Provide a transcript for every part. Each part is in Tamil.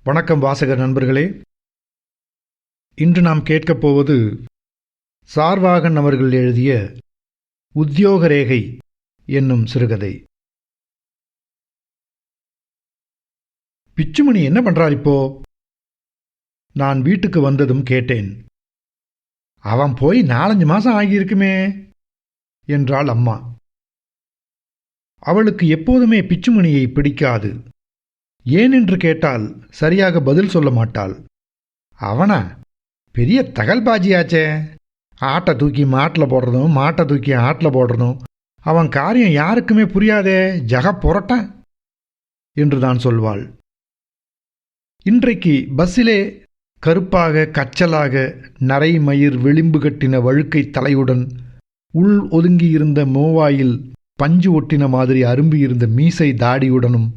வணக்கம் வாசகர் நண்பர்களே. இன்று நாம் கேட்கப் போவது சார்வாகன் அவர்கள் எழுதிய உத்தியோக ரேகை என்னும் சிறுகதை. பிச்சுமணி என்ன பண்றார் இப்போ? நான் வீட்டுக்கு வந்ததும் கேட்டேன். அவன் போய் 4-5 மாசம் ஆகியிருக்குமே என்றாள் அம்மா. அவளுக்கு எப்போதுமே பிச்சுமணியை பிடிக்காது. ஏன் என்று கேட்டால் சரியாக பதில் சொல்ல மாட்டாள். அவனா பெரிய தகல்பாஜியாச்சே, ஆட்டை தூக்கி மாட்டில் போடுறதும் மாட்டை தூக்கி ஆட்டில் போடுறதும் அவன் காரியம் யாருக்குமே புரியாதே, ஜக புரட்டான் என்று தான் சொல்வாள். இன்றைக்கு பஸ்ஸிலே கருப்பாக கச்சலாக நரை மயிர் விளிம்பு கட்டின வழுக்கை தலையுடன் உள் ஒதுங்கியிருந்த மோவாயில் பஞ்சு ஒட்டின மாதிரி அரும்பியிருந்த மீசை தாடியுடனும்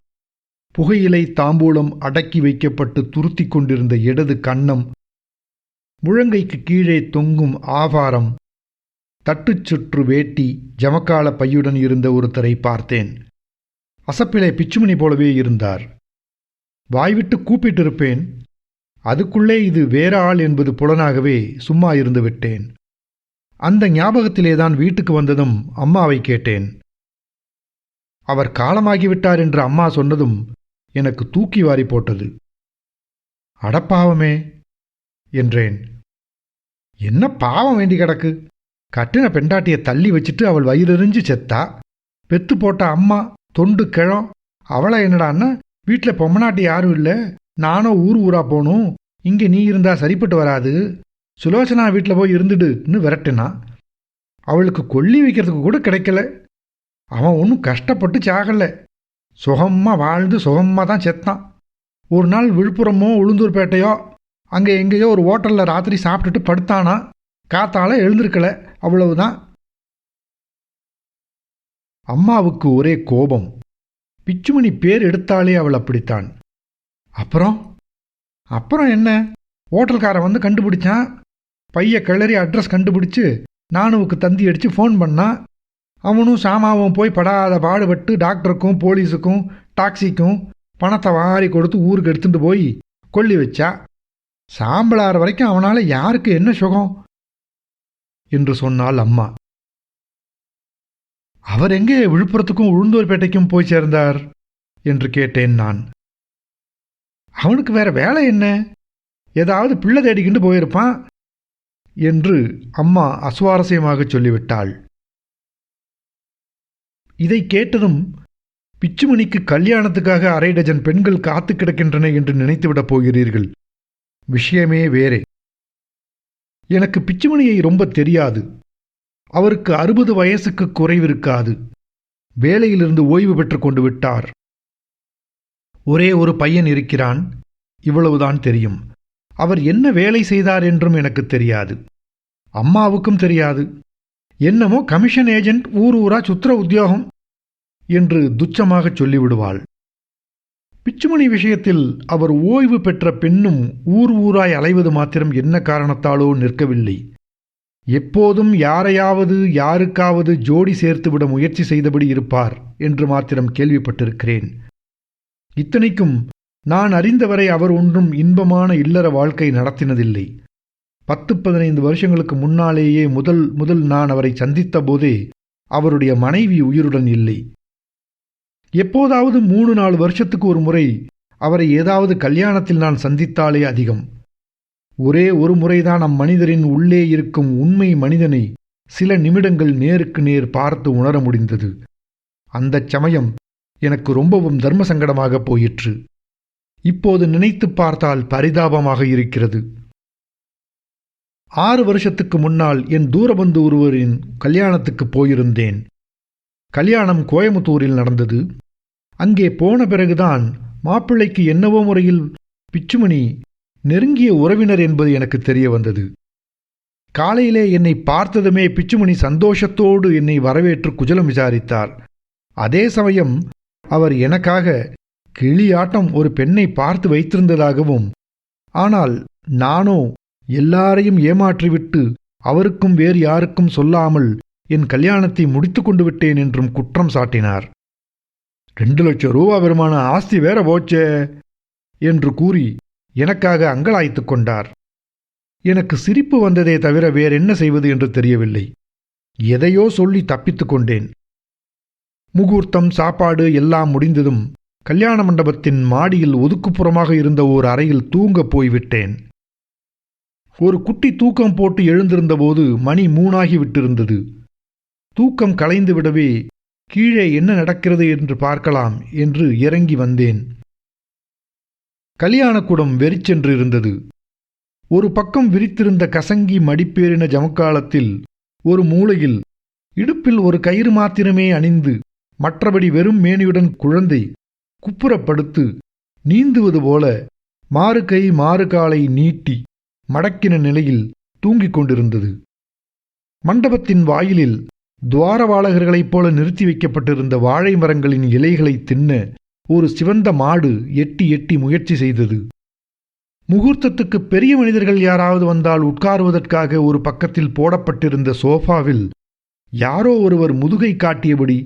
புகையிலை தாம்பூலம் அடக்கி வைக்கப்பட்டு துருத்தி கொண்டிருந்த இடது கன்னம், முழங்கைக்கு கீழே தொங்கும் ஆபாரம், தட்டுச்சுற்று வேட்டி, ஜமக்கால பையுடன் இருந்த ஒருத்தரை பார்த்தேன். அசப்பிலே பிச்சுமணி போலவே இருந்தார். வாய்விட்டு கூப்பிட்டிருப்பேன். அதுக்குள்ளே இது வேற ஆள் என்பது புலனாகவே சும்மா இருந்து விட்டேன். அந்த ஞாபகத்திலேதான் வீட்டுக்கு வந்ததும் அம்மாவை கேட்டேன். அவர் காலமாகிவிட்டார் என்று அம்மா சொன்னதும் எனக்கு தூக்கி வாரி போட்டது. அடப்பாவமே என்றேன். என்ன பாவம் வேண்டி கிடக்கு? கட்டின பெண்டாட்டியை தள்ளி வச்சுட்டு அவள் வயிறெறிஞ்சு செத்தா. பெத்து போட்ட அம்மா தொண்டு கிழம். அவளை என்னடான்னா, வீட்டில் பொம்மநாட்டி யாரும் இல்லை, நானும் ஊரா போகணும், இங்கே நீ இருந்தா சரிப்பட்டு வராது, சுலோச்சனா வீட்டில் போய் இருந்துடுன்னு விரட்டினா. அவளுக்கு கொல்லி வைக்கிறதுக்கு கூட கிடைக்கல. அவன் ஒன்றும் கஷ்டப்பட்டு சாகலை, சுகமாக வாழ்ந்து சுகமாக தான் செத்தான். ஒரு நாள் விழுப்புரமோ உளுந்தூர்பேட்டையோ அங்கே எங்கேயோ ஒரு ஹோட்டலில் ராத்திரி சாப்பிட்டுட்டு படுத்தானா. காத்தால எழுந்திருக்கல, அவ்வளவுதான். அம்மாவுக்கு ஒரே கோபம். பிச்சுமணி பேர் எடுத்தாலே அவள் அப்படித்தான். அப்புறம் என்ன? ஹோட்டல்காரன் வந்து கண்டுபிடிச்சான். பைய கிளறி அட்ரஸ் கண்டுபிடிச்சு நானுவுக்கு தந்தி அடித்து ஃபோன் பண்ணான். அவனும் சாமாவும் போய் படாத பாடுபட்டு டாக்டருக்கும் போலீஸுக்கும் டாக்ஸிக்கும் பணத்தை வாரி கொடுத்து ஊருக்கு எடுத்துட்டு போய் கொல்லி வச்சா. சாம்பலார் வரைக்கும் அவனால் யாருக்கு என்ன சுகம் என்று சொன்னாள் அம்மா. அவர் எங்கே விழுப்புரத்துக்கும் உளுந்தூர்பேட்டைக்கும் போய் சேர்ந்தார் என்று கேட்டேன் நான். அவனுக்கு வேற வேலை என்ன? ஏதாவது பிள்ளை தேடிக்கிண்டு போயிருப்பான் என்று அம்மா அசுவாரஸ்யமாக சொல்லிவிட்டாள். இதை கேட்டதும் பிச்சுமணிக்கு கல்யாணத்துக்காக 1/2 டஜன் பெண்கள் காத்து கிடக்கின்றன என்று நினைத்துவிடப் போகிறீர்கள். விஷயமே வேறே. எனக்கு பிச்சுமணியை ரொம்ப தெரியாது. அவருக்கு 60 வயசுக்கு குறைவிருக்காது. வேலையிலிருந்து ஓய்வு பெற்று கொண்டு விட்டார். ஒரே ஒரு பையன் இருக்கிறான். இவ்வளவுதான் தெரியும். அவர் என்ன வேலை செய்தார் என்றும் எனக்கு தெரியாது. அம்மாவுக்கும் தெரியாது. என்னமோ கமிஷன் ஏஜென்ட், ஊரா சுத்திர உத்தியோகம் என்று துச்சமாக சொல்லிவிடுவாள். பிச்சுமணி விஷயத்தில் அவர் ஓய்வு பெற்ற பெண்ணும் ஊராய் அலைவது மாத்திரம் என்ன காரணத்தாலோ நிற்கவில்லை. எப்போதும் யாரையாவது யாருக்காவது ஜோடி சேர்த்துவிட முயற்சி செய்தபடி இருப்பார் என்று மாத்திரம் கேள்விப்பட்டிருக்கிறேன். இத்தனைக்கும் நான் அறிந்தவரை அவர் ஒன்றும் இன்பமான இல்லற வாழ்க்கை நடத்தினதில்லை. 10-15 வருஷங்களுக்கு முன்னாலேயே முதல் நான் அவரை சந்தித்த போதே அவருடைய மனைவி உயிருடன் இல்லை. எப்போதாவது 3-4 வருஷத்துக்கு ஒரு முறை அவரை ஏதாவது கல்யாணத்தில் நான் சந்தித்தாலே அதிகம். ஒரே ஒரு முறைதான் அம்மனிதரின் உள்ளே இருக்கும் உண்மை மனிதனை சில நிமிடங்கள் நேருக்கு நேர் பார்த்து உணர முடிந்தது. அந்த சமயம் எனக்கு ரொம்பவும் தர்ம சங்கடமாக போயிற்று. இப்போது நினைத்து பார்த்தால் பரிதாபமாக இருக்கிறது. 6 வருஷத்துக்கு முன்னால் என் தூரபந்து ஒருவரின் கல்யாணத்துக்கு போயிருந்தேன். கல்யாணம் கோயமுத்தூரில் நடந்தது. அங்கே போன பிறகுதான் மாப்பிள்ளைக்கு என்னவோ முறையில் பிச்சுமணி நெருங்கிய உறவினர் என்பது எனக்கு தெரிய வந்தது. காலையிலே என்னை பார்த்ததுமே பிச்சுமணி சந்தோஷத்தோடு என்னை வரவேற்று குஜலம் விசாரித்தார். அதே சமயம் அவர் எனக்காக கிளியாட்டம் ஒரு பெண்ணை பார்த்து வைத்திருந்ததாகவும், ஆனால் நானோ எல்லாரையும் ஏமாற்றிவிட்டு அவருக்கும் வேறு யாருக்கும் சொல்லாமல் என் கல்யாணத்தை முடித்து கொண்டு விட்டேன் என்றும் குற்றம் சாட்டினார். 2 லட்சம் ரூபா வருமான ஆஸ்தி வேற போச்சே என்று கூறி எனக்காக அங்கலாய்த்துக் கொண்டார். எனக்கு சிரிப்பு வந்ததே தவிர வேறென்ன செய்வது என்று தெரியவில்லை. எதையோ சொல்லி தப்பித்துக் கொண்டேன். முகூர்த்தம், சாப்பாடு எல்லாம் முடிந்ததும் கல்யாண மண்டபத்தின் மாடியில் ஒதுக்குப்புறமாக இருந்த ஓர் அறையில் தூங்கப் போய்விட்டேன். ஒரு குட்டி தூக்கம் போட்டு எழுந்திருந்தபோது மணி 3 விட்டிருந்தது. தூக்கம் கலைந்து விடவே கீழே என்ன நடக்கிறது என்று பார்க்கலாம் என்று இறங்கி வந்தேன். கல்யாணக்கூடம் வெறிச்சென்று இருந்தது. ஒரு பக்கம் விரித்திருந்த கசங்கி மடிப்பேறின ஜமக்காலத்தில் ஒரு மூலையில் இடுப்பில் ஒரு கயிறு மாத்திரமே அணிந்து மற்றபடி வெறும் மேனியுடன் குழந்தை குப்புறப்படுத்து நீந்துவது போல மாறு கை மாறு காலை நீட்டி மடக்கின நிலையில் தூங்கிக் கொண்டிருந்தது. மண்டபத்தின் வாயிலில் துவாரபாலகர்களைப் போல நிறுத்தி வைக்கப்பட்டிருந்த வாழை மரங்களின் இலைகளை தின்ன ஒரு சிவந்த மாடு எட்டி எட்டி முயற்சி செய்தது. முகூர்த்தத்துக்கு பெரிய மனிதர்கள் யாராவது வந்தால் உட்காருவதற்காக ஒரு பக்கத்தில் போடப்பட்டிருந்த சோஃபாவில் யாரோ ஒருவர் முதுகை காட்டியபடி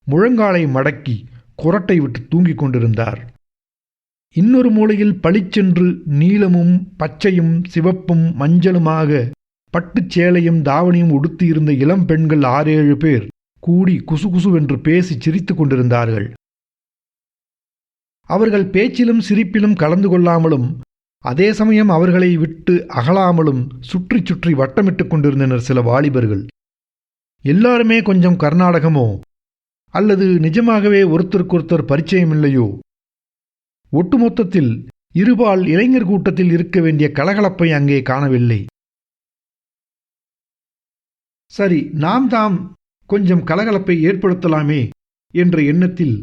முழங்காலை மடக்கி குரட்டை விட்டு தூங்கிக் கொண்டிருந்தார். இன்னொரு மூலையில் பளிச்சென்று நீலமும் பச்சையும் சிவப்பும் மஞ்சளுமாக பட்டுச் சேலையும் தாவணியும் உடுத்தியிருந்த இளம் பெண்கள் 6-7 பேர் கூடி குசுகுசுவென்று பேசி சிரித்துக் கொண்டிருந்தார்கள். அவர்கள் பேச்சிலும் சிரிப்பிலும் கலந்து கொள்ளாமலும் அதே சமயம் அவர்களை விட்டு அகலாமலும் சுற்றி சுற்றி வட்டமிட்டுக் கொண்டிருந்தனர் சில வாலிபர்கள். எல்லாருமே கொஞ்சம் கர்நாடகமோ அல்லது நிஜமாகவே ஒருத்தருக்கொருத்தர் பரிச்சயமில்லையோ. ஒட்டுமொத்தத்தில் இருபால் இளைஞர் கூட்டத்தில் இருக்க வேண்டிய கலகலப்பை அங்கே காணவில்லை. சரி, நாம் தாம் கொஞ்சம் கலகலப்பை ஏற்படுத்தலாமே என்ற எண்ணத்தில்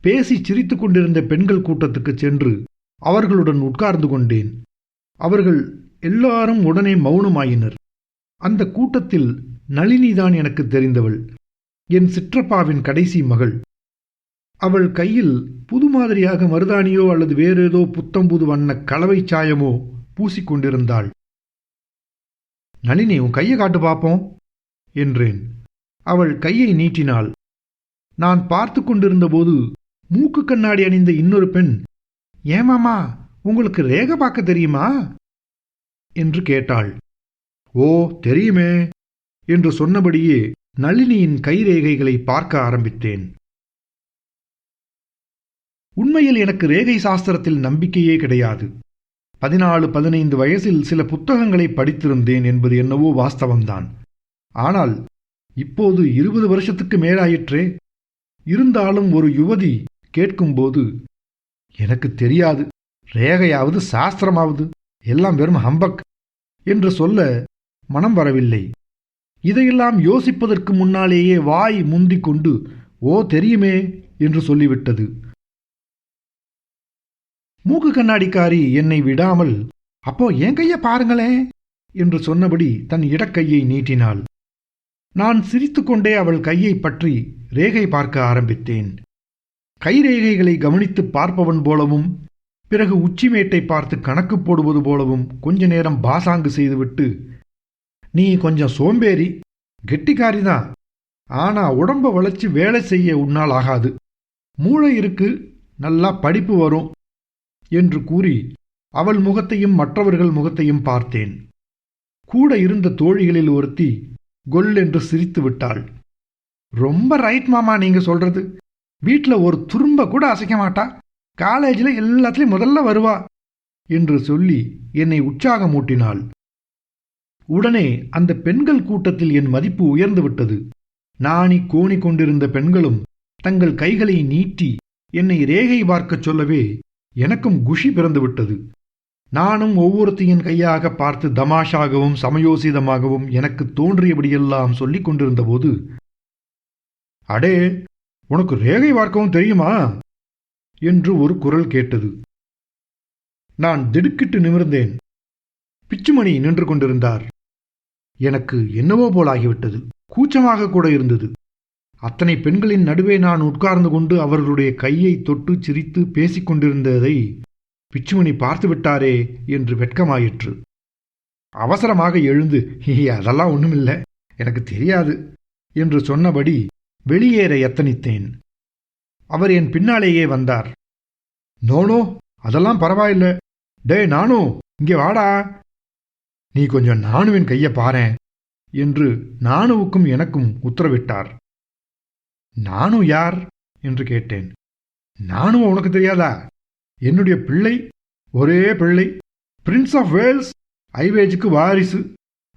பேசி சிரித்துக் கொண்டிருந்த பெண்கள் கூட்டத்துக்கு சென்று அவர்களுடன் உட்கார்ந்து கொண்டேன். அவர்கள் எல்லாரும் உடனே மௌனமாயினர். அந்த கூட்டத்தில் நளினிதான் எனக்கு தெரிந்தவள், என் சிற்றப்பாவின் கடைசி மகள். அவள் கையில் புது மாதிரியாக மருதாணியோ அல்லது வேறேதோ புத்தம்புது வண்ண கலவை சாயமோ பூசிக்கொண்டிருந்தாள். நளினி, உன் கையை காட்டு பார்ப்போம் என்றேன். அவள் கையை நீட்டினாள். நான் பார்த்து கொண்டிருந்தபோது மூக்கு கண்ணாடி அணிந்த இன்னொரு பெண், ஏமாமா, உங்களுக்கு ரேகை பார்க்க தெரியுமா என்று கேட்டாள். ஓ, தெரியுமே என்று சொன்னபடியே நளினியின் கைரேகைகளை பார்க்க ஆரம்பித்தேன். உண்மையில் எனக்கு ரேகை சாஸ்திரத்தில் நம்பிக்கையே கிடையாது. 14-15 வயசில் சில புத்தகங்களை படித்திருந்தேன் என்பது என்னவோ வாஸ்தவம்தான். ஆனால் இப்போது 20 வருஷத்துக்கு மேலாயிற்றே. இருந்தாலும் ஒரு யுவதி கேட்கும்போது, எனக்கு தெரியாது, ரேகையாவது சாஸ்திரமாவது எல்லாம் வெறும் ஹம்பக் என்று சொல்ல மனம் வரவில்லை. இதையெல்லாம் யோசிப்பதற்கு முன்னாலேயே வாய் முந்திக் கொண்டு ஓ தெரியுமே என்று சொல்லிவிட்டது. மூக்கு கண்ணாடிக்காரி என்னை விடாமல், அப்போ என் கையை பாருங்களேன் என்று சொன்னபடி தன் இடக்கையை நீட்டினாள். நான் சிரித்துக்கொண்டே அவள் கையை பற்றி ரேகை பார்க்க ஆரம்பித்தேன். கைரேகைகளை கவனித்து பார்ப்பவன் போலவும் பிறகு உச்சிமேட்டை பார்த்து கணக்கு போடுவது போலவும் கொஞ்ச நேரம் பாசாங்கு செய்துவிட்டு, நீ கொஞ்சம் சோம்பேறி, கெட்டிக்காரிதான், ஆனா உடம்ப வளைச்சு வேலை செய்ய உன்னால் ஆகாது, மூளை இருக்கு, நல்லா படிப்பு வரும் என்று கூறி அவள் முகத்தையும் மற்றவர்கள் முகத்தையும் பார்த்தேன். கூட இருந்த தோழிகளில் ஒருத்தி கொல் என்று சிரித்து விட்டாள். ரொம்ப ரைட் மாமா, நீங்க சொல்றது. வீட்டில் ஒரு துரும்ப கூட அசைக்க மாட்டா, காலேஜில் எல்லாத்துலேயும் முதல்ல வருவா என்று சொல்லி என்னை உற்சாகமூட்டினாள். உடனே அந்த பெண்கள் கூட்டத்தில் என் மதிப்பு உயர்ந்து விட்டது. நாணி கோணி கொண்டிருந்த பெண்களும் தங்கள் கைகளை நீட்டி என்னை ரேகை பார்க்கச் சொல்லவே எனக்கும் குஷி பிறந்துவிட்டது. நானும் ஒவ்வொருத்தையின் கையாக பார்த்து தமாஷாகவும் சமயோசிதமாகவும் எனக்கு தோன்றியபடியெல்லாம் சொல்லிக் கொண்டிருந்த போது, அடே, உனக்கு ரேகை பார்க்கவும் தெரியுமா என்று ஒரு குரல் கேட்டது. நான் திடுக்கிட்டு நிமிர்ந்தேன். பிச்சுமணி நின்று கொண்டிருந்தார். எனக்கு என்னவோ போலாகிவிட்டது. கூச்சமாக கூட இருந்தது. அத்தனை பெண்களின் நடுவே நான் உட்கார்ந்து கொண்டு அவர்களுடைய கையை தொட்டு சிரித்து பேசிக் கொண்டிருந்ததை பிச்சுமணி பார்த்து விட்டாரே என்று வெட்கமாயிற்று. அவசரமாக எழுந்து, அதெல்லாம் ஒண்ணுமில்லை, எனக்கு தெரியாது என்று சொன்னபடி வெளியேற எத்தனித்தேன். அவர் என் பின்னாலேயே வந்தார். நோனோ, அதெல்லாம் பரவாயில்ல. டேய் நானு, இங்கே வாடா. நீ கொஞ்சம் நானுவின் கையை பாரேன் என்று நானுவுக்கும் எனக்கும் உத்தரவிட்டார். நானு யார் என்று கேட்டேன். நானும் உனக்கு தெரியாதா? என்னுடைய பிள்ளை, ஒரே பிள்ளை, பிரின்ஸ் ஆஃப் வேல்ஸ், ஐவேஜுக்கு வாரிசு.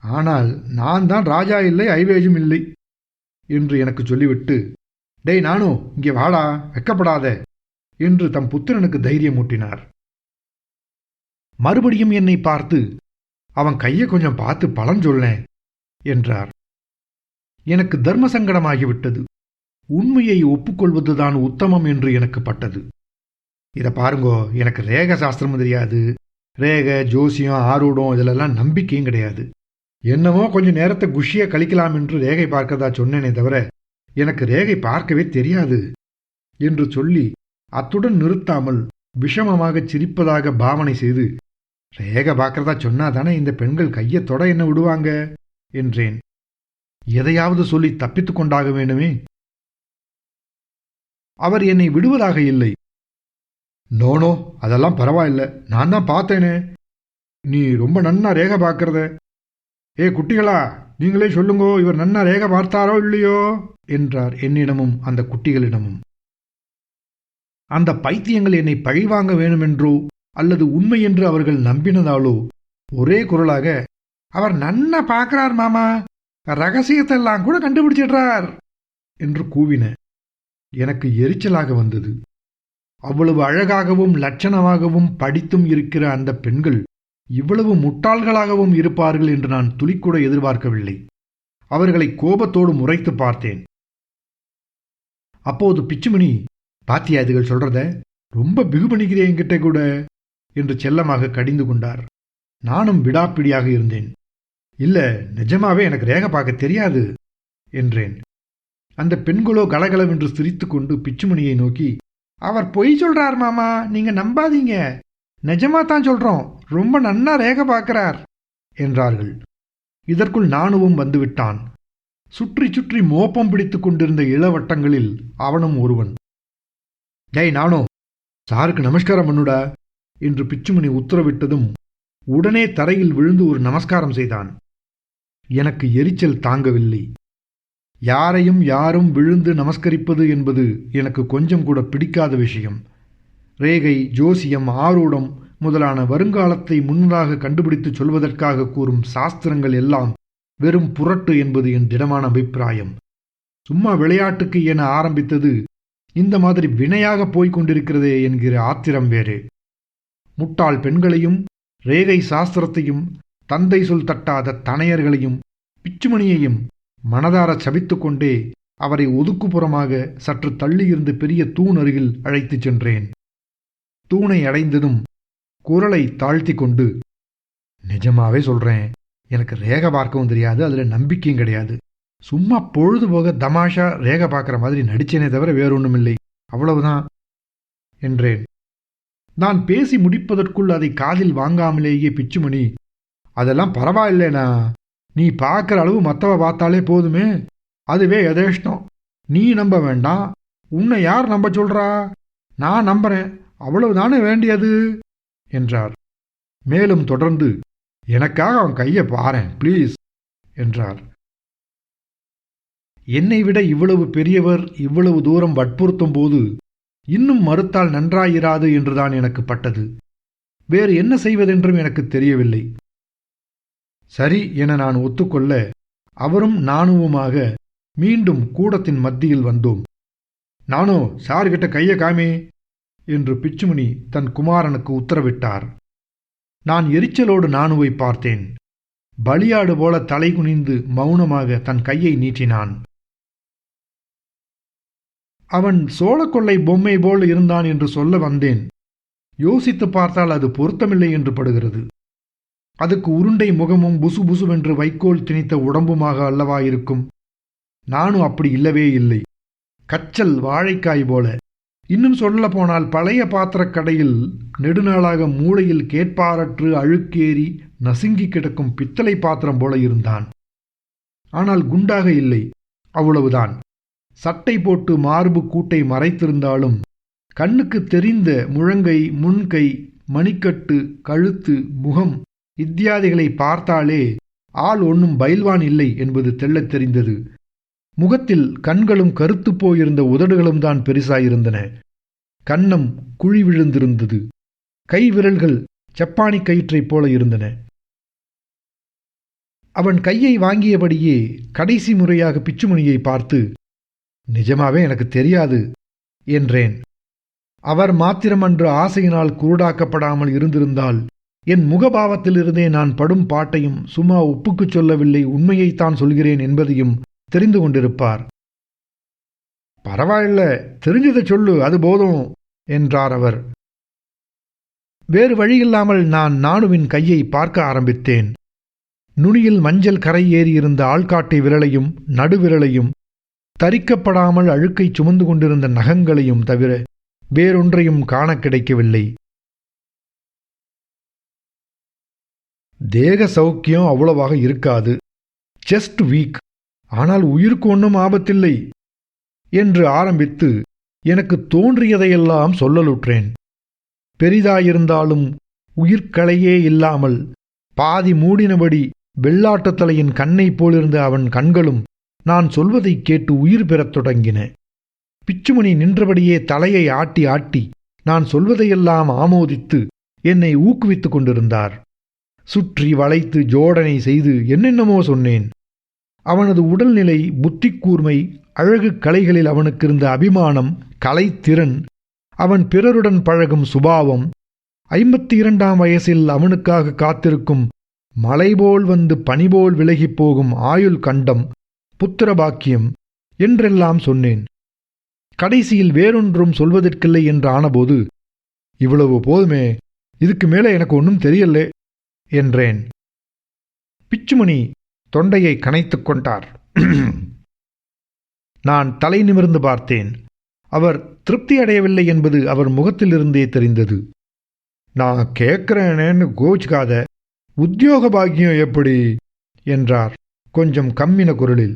ஆனால் நான் தான் ராஜா இல்லை, ஐவேஜும் இல்லை என்று எனக்கு சொல்லிவிட்டு, டேய் நானு, இங்கே வாடா, வெக்கப்படாத என்று தம் புத்திரனுக்கு தைரியம் ஊட்டினார். மறுபடியும் என்னை பார்த்து, அவன் கையை கொஞ்சம் பார்த்து பலன் சொல்லேன் என்றார். எனக்கு தர்ம சங்கடமாகிவிட்டது. உண்மையை ஒப்புக்கொள்வதுதான் உத்தமம் என்று எனக்கு பட்டது. இதை பாருங்கோ, எனக்கு ரேக சாஸ்திரமும் தெரியாது, ரேக ஜோசியம் ஆரூடம் இதிலெல்லாம் நம்பிக்கையும் கிடையாது. என்னமோ கொஞ்சம் நேரத்தை குஷியா கழிக்கலாம் என்று ரேகை பார்க்கறதா சொன்னேனே தவிர எனக்கு ரேகை பார்க்கவே தெரியாது என்று சொல்லி அத்துடன் நிறுத்தாமல் விஷமமாக சிரிப்பதாக பாவனை செய்து, ரேகை பார்க்கறதா சொன்னாதானே இந்த பெண்கள் கையை தொட என்ன விடுவாங்க என்றேன். எதையாவது சொல்லி தப்பித்துக் கொண்டாக வேண்டுமே. அவர் என்னை விடுவதாக இல்லை. நோனோ, அதெல்லாம் பரவாயில்ல, நான் தான் பார்த்தேனே, நீ ரொம்ப நன்னா ரேகை பார்க்கறத. ஏ குட்டிகளா, நீங்களே சொல்லுங்கோ, இவர் நன்னா ரேகை பார்த்தாரோ இல்லையோ என்றார் என்னிடமும் அந்த குட்டிகளிடமும். அந்த பைத்தியங்கள் என்னை பழிவாங்க வேணுமென்றோ அல்லது உண்மை என்று அவர்கள் நம்பினதாலோ ஒரே குரலாக, அவர் நன்னா பார்க்கிறார் மாமா, ரகசியத்தெல்லாம் கூட கண்டுபிடிச்சிடுறார் என்று கூவின. எனக்கு எரிச்சலாக வந்தது. அவ்வளவு அழகாகவும் லட்சணமாகவும் படித்தும் இருக்கிற அந்த பெண்கள் இவ்வளவு முட்டாள்களாகவும் இருப்பார்கள் என்று நான் துளிக்கூட எதிர்பார்க்கவில்லை. அவர்களை கோபத்தோடு முறைத்து பார்த்தேன். அப்போது பிச்சுமணி, பாத்தியா இதுகள் சொல்றத, ரொம்ப பிகு பண்ணிக்கிறேன் என்கிட்ட கூட என்று செல்லமாக கடிந்து கொண்டார். நானும் விடாப்பிடியாக இருந்தேன். இல்ல, நிஜமாவே எனக்கு ரேகை பார்க்க தெரியாது என்றேன். அந்த பெண்களோ கலகலவென்று சிரித்துக்கொண்டு பிச்சுமணியை நோக்கி, அவர் பொய் சொல்றார் மாமா, நீங்க நம்பாதீங்க, நிஜமா தான் சொல்றோம், ரொம்ப நன்னா ரேகை பார்க்கிறார் என்றார்கள். இதற்குள் நானுவும் வந்துவிட்டான். சுற்றி சுற்றி மோப்பம் பிடித்துக் கொண்டிருந்த இளவட்டங்களில் அவனும் ஒருவன். டேய் நானோ, சாருக்கு நமஸ்காரம் பண்ணுடா என்று பிச்சுமணி உத்தரவிட்டதும் உடனே தரையில் விழுந்து ஒரு நமஸ்காரம் செய்தான். எனக்கு எரிச்சல் தாங்கவில்லை. யாரையும் யாரும் விழுந்து நமஸ்கரிப்பது என்பது எனக்கு கொஞ்சம் கூட பிடிக்காத விஷயம். ரேகை, ஜோசியம், ஆரூடம் முதலான வருங்காலத்தை முன்னதாக கண்டுபிடித்து சொல்வதற்காக கூறும் சாஸ்திரங்கள் எல்லாம் வெறும் புரட்டு என்பது என் திடமான அபிப்பிராயம். சும்மா விளையாட்டுக்கு என ஆரம்பித்தது இந்த மாதிரி வினையாக போய்க் கொண்டிருக்கிறதே என்கிற ஆத்திரம் வேறு. முட்டாள் பெண்களையும் ரேகை சாஸ்திரத்தையும் தந்தை சொல் தட்டாத தனையர்களையும் பிச்சுமணியையும் மனதார சபித்துக்கொண்டே அவரை ஒதுக்குப்புறமாக சற்று தள்ளியிருந்து பெரிய தூண் அருகில் அழைத்துச் சென்றேன். தூணை அடைந்ததும் குரலை தாழ்த்தி கொண்டு, நிஜமாவே சொல்றேன், எனக்கு ரேகை பார்க்கவும் தெரியாது, அதுல நம்பிக்கையும் கிடையாது. சும்மா பொழுதுபோக தமாஷா ரேகை பார்க்குற மாதிரி நடிச்சேனே தவிர வேறொன்றுமில்லை, அவ்வளவுதான் என்றேன். நான் பேசி முடிப்பதற்குள் அதை காதில் வாங்காமலேயே பிச்சுமணி, அதெல்லாம் பரவாயில்லைனா, நீ பார்க்குற அளவு மற்றவ பார்த்தாலே போதுமே, அதுவே யதேஷ்டம். நீ நம்ப வேண்டாம், உன்னை யார் நம்ப சொல்றா? நான் நம்புறேன், அவ்வளவுதானே வேண்டியது என்றார். மேலும் தொடர்ந்து, எனக்காக அவன் கையை பாரேன் ப்ளீஸ் என்றார். என்னை விட இவ்வளவு பெரியவர் இவ்வளவு தூரம் வற்புறுத்தும் போது இன்னும் மறுத்தால் நன்றாயிராது என்றுதான் எனக்கு பட்டது. வேறு என்ன செய்வதென்றும் எனக்கு தெரியவில்லை. சரி என நான் ஒத்துக்கொள்ள அவரும் நானுவுமாக மீண்டும் கூடத்தின் மத்தியில் வந்தோம். நானோ, சார்கிட்ட கையை காமே என்று பிச்சுமணி தன் குமாரனுக்கு உத்தரவிட்டார். நான் எரிச்சலோடு நானுவை பார்த்தேன். பலியாடு போல தலை குனிந்து மௌனமாக தன் கையை நீட்டினான். அவன் சோளக்கொள்ளை பொம்மை போல் இருந்தான் என்று சொல்ல வந்தேன். யோசித்து பார்த்தால் அது பொருத்தமில்லை என்று படுகிறது. அதுக்கு உருண்டை முகமும் புசு புசுவென்று வைக்கோல் திணித்த உடம்புமாக அல்லவா இருக்கும். நானும் அப்படி இல்லவே இல்லை. கச்சல் வாழைக்காய் போல, இன்னும் சொல்ல போனால் பழைய பாத்திரக் கடையில் நெடுநாளாக மூளையில் கேட்பாரற்று அழுக்கேறி நசுங்கி கிடக்கும் பித்தளை பாத்திரம் போல இருந்தான். ஆனால் குண்டாக இல்லை, அவ்வளவுதான். சட்டை போட்டு மார்பு கூட்டை மறைத்திருந்தாலும் கண்ணுக்கு தெரிந்த முழங்கை, முன்கை, மணிக்கட்டு, கழுத்து, முகம் இத்தியாதிகளை பார்த்தாலே ஆள் ஒன்றும் பயில்வான் இல்லை என்பது தெள்ளத் தெரிந்தது. முகத்தில் கண்களும் கருத்து போயிருந்த உதடுகளும் தான் பெரிசாயிருந்தன. கன்னம் குழி விழுந்திருந்தது. கை விரல்கள் சப்பானி கயிற்றைப் போல இருந்தன. அவன் கையை வாங்கியபடியே கடைசி முறையாக பிச்சுமணியை பார்த்து, நிஜமாவே எனக்கு தெரியாது என்றேன். அவர் மாத்திரம் அன்று ஆசையினால் குருடாக்கப்படாமல் இருந்திருந்தால் என் முகபாவத்திலிருந்தே நான் படும் பாட்டையும் சும்மா ஒப்புக்குச் சொல்லவில்லை, உண்மையைத்தான் சொல்கிறேன் என்பதையும் தெரிந்து கொண்டிருப்பார். பரவாயில்ல, தெரிஞ்சதை சொல்லு, அது போதும் என்றார் அவர். வேறு வழியில்லாமல் நான் நானுவின் கையை பார்க்க ஆரம்பித்தேன். நுனியில் மஞ்சள் கரை ஏறியிருந்த ஆள்காட்டை விரலையும் நடுவிரலையும் தரிக்கப்படாமல் அழுக்கை சுமந்து கொண்டிருந்த நகங்களையும் தவிர வேறொன்றையும் காண கிடைக்கவில்லை. தேக சௌக்கியம் அவ்வளவாக இருக்காது, ஜஸ்ட் வீக், ஆனால் உயிருக்கு ஒன்றும் ஆபத்தில்லை என்று ஆரம்பித்து எனக்கு தோன்றியதையெல்லாம் சொல்லலுற்றேன். பெரிதாயிருந்தாலும் உயிர்களையே இல்லாமல் பாதி மூடினபடி வெள்ளாட்டுத் தலையின் கண்ணைப் போலிருந்த அவன் கண்களும் நான் சொல்வதைக் கேட்டு உயிர் பெறத் தொடங்கின. பிச்சுமணி நின்றபடியே தலையை ஆட்டி ஆட்டி நான் சொல்வதையெல்லாம் ஆமோதித்து என்னை ஊக்குவித்துக் கொண்டிருந்தார். சுற்றி வளைத்து ஜோடனை செய்து என்னென்னமோ சொன்னேன். அவனது உடல்நிலை, புத்தி கூர்மை, அழகு கலைகளில் அவனுக்கு இருந்த அபிமானம், கலைத்திறன், அவன் பிறருடன் பழகும் சுபாவம், 52ஆம் வயசில் அவனுக்காக காத்திருக்கும் மலைபோல் வந்து பனிபோல் விலகிப் போகும் ஆயுள் கண்டம், புத்திரபாக்கியம் என்றெல்லாம் சொன்னேன். கடைசியில் வேறொன்றும் சொல்வதற்கில்லை என்று ஆனபோது, இவ்வளவு போதுமே, இதுக்கு மேலே எனக்கு ஒன்றும் தெரியலே என்றேன். பிச்சுமணி தொண்டையை கனைத்துக் கொண்டார். நான் தலை நிமிர்ந்து பார்த்தேன். அவர் திருப்தி அடையவில்லை என்பது அவர் முகத்திலிருந்தே தெரிந்தது. நான் கேட்கிறேனேன்னு கோச்சிக்காத, உத்தியோக பாக்கியம் எப்படி என்றார் கொஞ்சம் கம்மின குரலில்.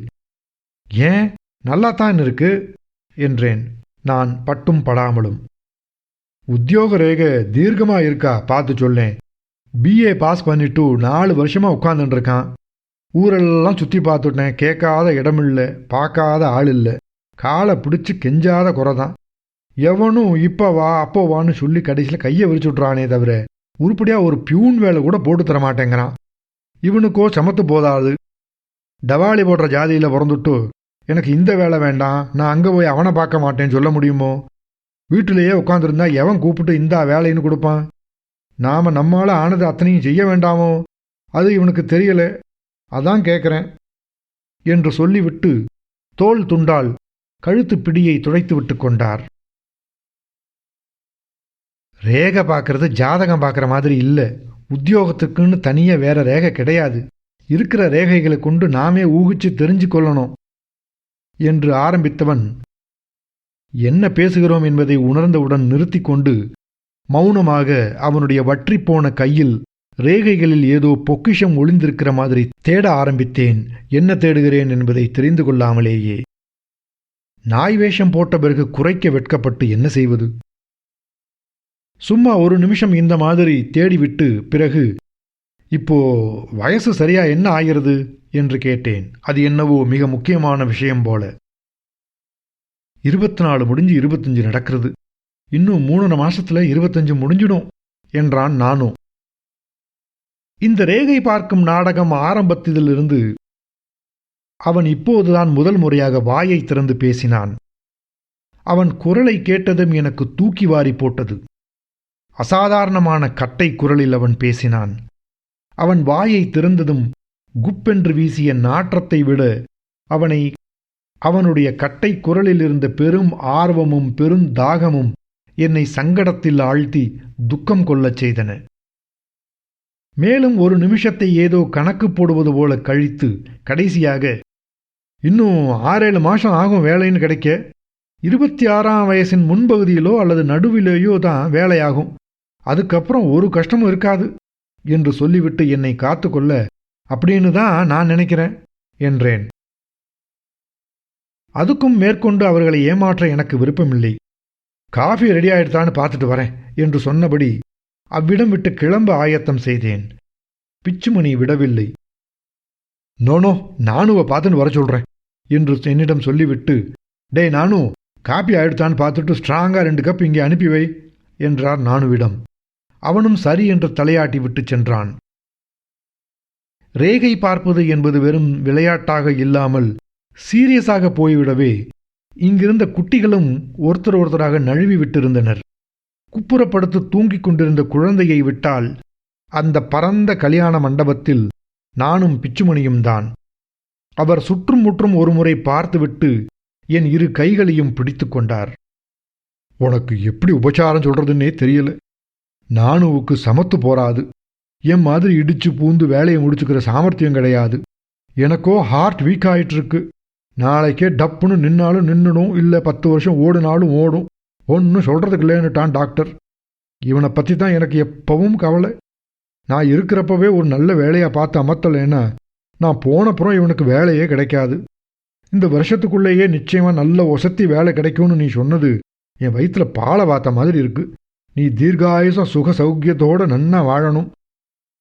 ஏன், நல்லாத்தான் இருக்கு என்றேன் நான் பட்டும் படாமலும். உத்தியோக ரேகை தீர்க்கமா இருக்கா பார்த்து சொல்லேன். BA பாஸ் பண்ணிட்டு 4 வருஷமா உட்கார்ந்துட்டு இருக்கான். ஊரெல்லாம் சுற்றி பார்த்துட்டேன், கேட்காத இடமில்லை, பார்க்காத ஆள் இல்லை, காலை பிடிச்சி கெஞ்சாத குறைதான். எவனும் இப்போ வா அப்போ வான்னு சொல்லி கடைசியில் கையை விரிச்சு விட்றானே தவிர உருப்படியாக ஒரு பியூன் வேலை கூட போட்டு தர மாட்டேங்கிறான். இவனுக்கோ சமத்து போதாது. டவாளி போடுற ஜாதியில் பிறந்துட்டு எனக்கு இந்த வேலை வேண்டாம், நான் அங்கே போய் அவனை பார்க்க மாட்டேன்னு சொல்ல முடியுமோ? வீட்டிலேயே உட்காந்துருந்தா எவன் கூப்பிட்டு இந்தா வேலைன்னு கொடுப்பான்? நாம் நம்மால் ஆனது அத்தனையும் செய்ய வேண்டாமோ? அது இவனுக்கு தெரியலை, அதான் கேட்குறேன் என்று சொல்லிவிட்டு தோள் துண்டால் கழுத்து பிடியை துடைத்து விட்டு கொண்டார். ரேகை பார்க்கறது ஜாதகம் பார்க்குற மாதிரி இல்லை. உத்தியோகத்துக்குன்னு தனியாக வேற ரேகை கிடையாது. இருக்கிற ரேகைகளை கொண்டு நாமே ஊகிச்சு தெரிஞ்சு கொள்ளணும் என்று ஆரம்பித்தவன் என்ன பேசுகிறோம் என்பதை உணர்ந்தவுடன் நிறுத்தி கொண்டு மௌனமாக அவனுடைய வற்றிப்போன கையில் ரேகைகளில் ஏதோ பொக்கிஷம் ஒளிந்திருக்கிற மாதிரி தேட ஆரம்பித்தேன். என்ன தேடுகிறேன் என்பதை தெரிந்து கொள்ளாமலேயே. நாய் வேஷம் போட்ட பிறகு குறைக்க வெட்கப்பட்டு என்ன செய்வது? சும்மா ஒரு நிமிஷம் இந்த மாதிரி தேடிவிட்டு பிறகு, இப்போ வயசு சரியா என்ன ஆகிறது என்று கேட்டேன். அது என்னவோ மிக முக்கியமான விஷயம் போல. 24 முடிஞ்சு 25 நடக்கிறது. இன்னும் 3 மாசத்துல 25 முடிஞ்சிடும் என்றான் நானும். இந்த ரேகை பார்க்கும் நாடகம் ஆரம்பத்திலிருந்து அவன் இப்போதுதான் முதல் முறையாக வாயை திறந்து பேசினான். அவன் குரலை கேட்டதும் எனக்கு தூக்கி வாரி போட்டது. அசாதாரணமான கட்டை குரலில் அவன் பேசினான். அவன் வாயை திறந்ததும் குப்பென்று வீசிய நாற்றத்தை விட அவனுடைய கட்டை குரலில் இருந்த பெரும் ஆர்வமும் பெருந்தாகமும் என்னை சங்கடத்தில் ஆழ்த்தி துக்கம் கொள்ளச் செய்தன. மேலும் ஒரு நிமிஷத்தை ஏதோ கணக்கு போடுவது போல கழித்து கடைசியாக, இன்னும் 6-7 மாசம் ஆகும் வேலைன்னு கிடைக்க, 26ஆம் வயசின் முன்பகுதியிலோ அல்லது நடுவிலேயோ தான் வேலையாகும், அதுக்கப்புறம் ஒரு கஷ்டமும் இருக்காது என்று சொல்லிவிட்டு என்னை காத்துக்கொள்ள, அப்படின்னு தான் நான் நினைக்கிறேன் என்றேன். அதுக்கும் மேற்கொண்டு அவர்களை ஏமாற்ற எனக்கு விருப்பமில்லை. காஃபி ரெடி ஆயிடுத்தான்னு பார்த்துட்டு வரேன் என்று சொன்னபடி அவ்விடம் விட்டு கிளம்ப ஆயத்தம் செய்தேன். பிச்சுமணி விடவில்லை. நோனோ, நானுவை பார்த்துன்னு வர சொல்கிறேன் என்று என்னிடம் சொல்லிவிட்டு, டே நானு, காப்பி ஆயிடுத்தான்னு பார்த்துட்டு ஸ்ட்ராங்காக 2 கப் இங்கே அனுப்பி வை என்றார் நானுவிடம். அவனும் சரி என்று தலையாட்டி விட்டு சென்றான். ரேகை பார்ப்பது என்பது வெறும் விளையாட்டாக இல்லாமல் சீரியஸாக போய்விடவே இங்கிருந்த குட்டிகளும் ஒருத்தராக நழுவி விட்டிருந்தனர். குப்புறப்படுத்து தூங்கிக் கொண்டிருந்த குழந்தையை விட்டால் அந்த பரந்த கல்யாண மண்டபத்தில் நானும் பிச்சுமணியும் தான். அவர் சுற்றும் முற்றும் ஒருமுறை பார்த்துவிட்டு என் 2 கைகளையும் பிடித்து கொண்டார். உனக்கு எப்படி உபச்சாரம் சொல்றதுன்னே தெரியல. நானுவுக்கு சமத்து போராது. என் மாதிரி இடிச்சு பூந்து வேலையை முடிச்சுக்கிற சாமர்த்தியம் கிடையாது. எனக்கோ ஹார்ட் வீக் ஆயிட்டு இருக்கு. நாளைக்கே டப்புன்னு நின்னாலும் நின்னுடும், இல்லை 10 வருஷம் ஓடுனாலும் ஓடும். ஒன்றும் சொல்றதுக்கு இல்லைன்னுட்டான் டாக்டர். இவனை பற்றி தான் எனக்கு எப்பவும் கவலை. நான் இருக்கிறப்பவே ஒரு நல்ல வேலையை பார்த்து அமர்த்தலைன்னா நான் போனப்புறம் இவனுக்கு வேலையே கிடைக்காது. இந்த வருஷத்துக்குள்ளேயே நிச்சயமாக நல்ல ஒசத்தி வேலை கிடைக்கும்னு நீ சொன்னது என் வயிற்றுல பாலை வாத்த மாதிரி இருக்கு. நீ தீர்காயுசம் சுக சௌக்கியத்தோடு நன்னா வாழணும்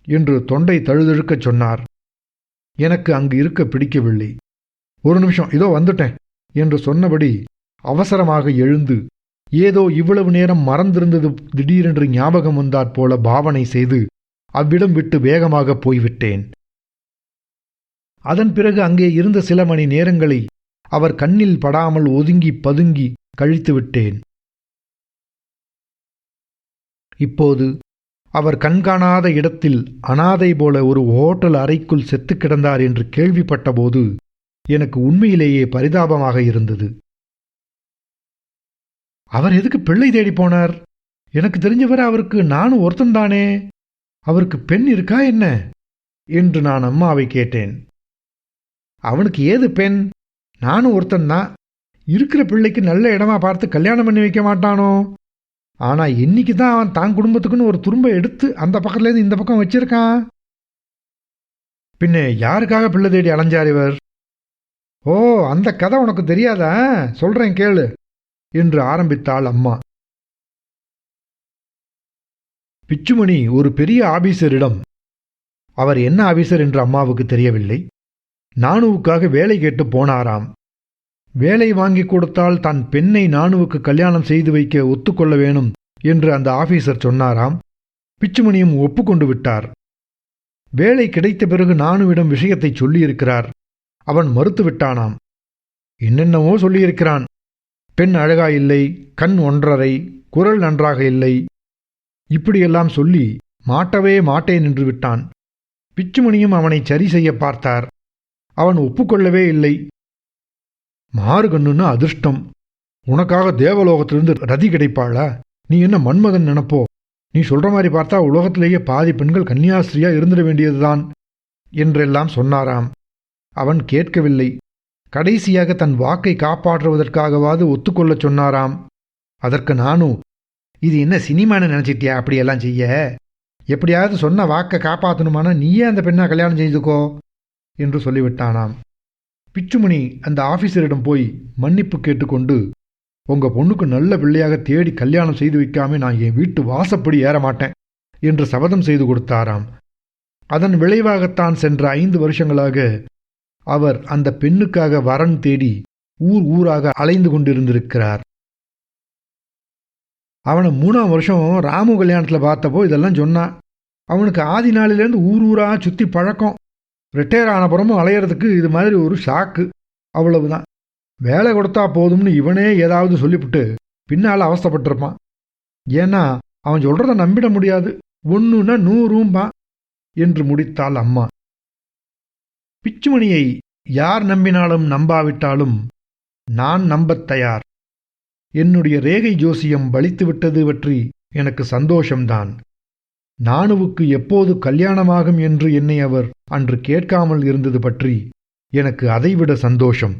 என்று தொண்டை தழுதழுக்கச் சொன்னார். எனக்கு அங்கு இருக்க பிடிக்கவில்லை. 1 நிமிஷம், இதோ வந்துட்டேன் என்று சொன்னபடி அவசரமாக எழுந்து ஏதோ இவ்வளவு நேரம் மறந்திருந்தது திடீரென்று ஞாபகம் வந்தாற் போல பாவனை செய்து அவ்விடம் விட்டு வேகமாக போய்விட்டேன். அதன் பிறகு அங்கே இருந்த சில மணி நேரங்களை அவர் கண்ணில் படாமல் ஒதுங்கி பதுங்கி கழித்து விட்டேன். இப்போது அவர் கண்காணாத இடத்தில் அனாதை போல ஒரு ஹோட்டல் அறைக்குள் செத்து கிடந்தார் என்று கேள்விப்பட்டபோது எனக்கு உண்மையிலேயே பரிதாபமாக இருந்தது. அவர் எதுக்கு பிள்ளை தேடி போனார்? எனக்கு தெரிஞ்சவரை அவருக்கு நானும் ஒருத்தன்தானே. அவருக்கு பெண் இருக்கா என்ன என்று நான் அம்மாவை கேட்டேன். அவனுக்கு ஏது பெண்? நானும் ஒருத்தன்தான். இருக்கிற பிள்ளைக்கு நல்ல இடமா பார்த்து கல்யாணம் பண்ணி வைக்க மாட்டானோ? ஆனா இன்னைக்கு தான் அவன் தான் குடும்பத்துக்குன்னு ஒரு துரும்பை எடுத்து அந்த பக்கத்துலேருந்து இந்த பக்கம் வச்சிருக்கான். பின்ன யாருக்காக பிள்ளை தேடி அலைஞ்சார் இவர்? ஓ, அந்த கதை உனக்கு தெரியாதா? சொல்றேன் கேளு என்று ஆரம்பித்தாள் அம்மா. பிச்சுமணி ஒரு பெரிய ஆபீசரிடம், அவர் என்ன ஆபீசர் என்று அம்மாவுக்கு தெரியவில்லை, நானுவுக்காக வேலை கேட்டு போனாராம். வேலை வாங்கி கொடுத்தால் தன் பெண்ணை நானுவுக்கு கல்யாணம் செய்து வைக்க ஒத்துக்கொள்ள வேணும் என்று அந்த ஆபீசர் சொன்னாராம். பிச்சுமணியும் ஒப்புக்கொண்டு விட்டார். வேலை கிடைத்த பிறகு நானுவிடம் விஷயத்தை சொல்லியிருக்கிறார். அவன் மறுத்து விட்டானாம். என்னென்னவோ சொல்லியிருக்கிறான். பெண் அழகா இல்லை, கண் 1.5, குரல் நன்றாக இல்லை, இப்படியெல்லாம் சொல்லி மாட்டவே மாட்டேன் என்று விட்டான். பிச்சுமணியும் அவனை சரி செய்ய பார்த்தார். அவன் ஒப்புக்கொள்ளவே இல்லை. மாறுகண்ணுன்னு அதிர்ஷ்டம். உனக்காக தேவலோகத்திலிருந்து ரதி கிடைப்பாளா? நீ என்ன மன்மதன் நினைப்போ? நீ சொல்ற மாதிரி பார்த்தா உலகத்திலேயே பாதி பெண்கள் கன்னியாஸ்திரியா இருந்துட வேண்டியதுதான் என்றெல்லாம் சொன்னாராம். அவன் கேட்கவில்லை. கடைசியாக தன் வாக்கை காப்பாற்றுவதற்காகவாது ஒத்துக்கொள்ளச் சொன்னாராம். அதற்கு நானும், இது என்ன சினிமான்னு நினைச்சிட்டியா அப்படியெல்லாம் செய்ய? எப்படியாவது சொன்ன வாக்கை காப்பாற்றணுமானா நீயே அந்த பெண்ணை கல்யாணம் செய்துக்கோ என்று சொல்லிவிட்டானாம். பிச்சுமணி அந்த ஆபீசரிடம் போய் மன்னிப்பு கேட்டுக்கொண்டு, உங்க பொண்ணுக்கு நல்ல பிள்ளையாக தேடி கல்யாணம் செய்து வைக்காம நான் என் வீட்டு வாசப்படி ஏற மாட்டேன் என்று சபதம் செய்து கொடுத்தாராம். அதன் விளைவாகத்தான் சென்ற 5 வருஷங்களாக அவர் அந்த பெண்ணுக்காக வரன் தேடி ஊர் ஊராக அலைந்து கொண்டிருந்திருக்கிறார். அவனை 3ஆம் வருஷம் ராமு கல்யாணத்தில் பார்த்தப்போ இதெல்லாம் சொன்னான். அவனுக்கு ஆதி நாளிலேருந்து ஊர் ஊராக சுற்றி பழக்கம். ரிட்டையர் ஆனப்புறமும் அலையிறதுக்கு இது மாதிரி ஒரு ஷாக்கு, அவ்வளவுதான். வேலை கொடுத்தா போதும்னு இவனே ஏதாவது சொல்லிவிட்டு பின்னால் அவஸ்தப்பட்டிருப்பான். ஏன்னா அவன் சொல்றதை நம்பிட முடியாது. 1ன்னா 100 என்று முடித்தாள் அம்மா. பிச்சுமணியை யார் நம்பினாலும் நம்பாவிட்டாலும் நான் நம்பத் தயார். என்னுடைய ரேகை ஜோசியம் பலித்துவிட்டது பற்றி எனக்கு சந்தோஷம்தான். நானுவுக்கு எப்போது கல்யாணமாகும் என்று என்னை அவர் அன்று கேட்காமல் இருந்தது பற்றி எனக்கு அதைவிட சந்தோஷம்.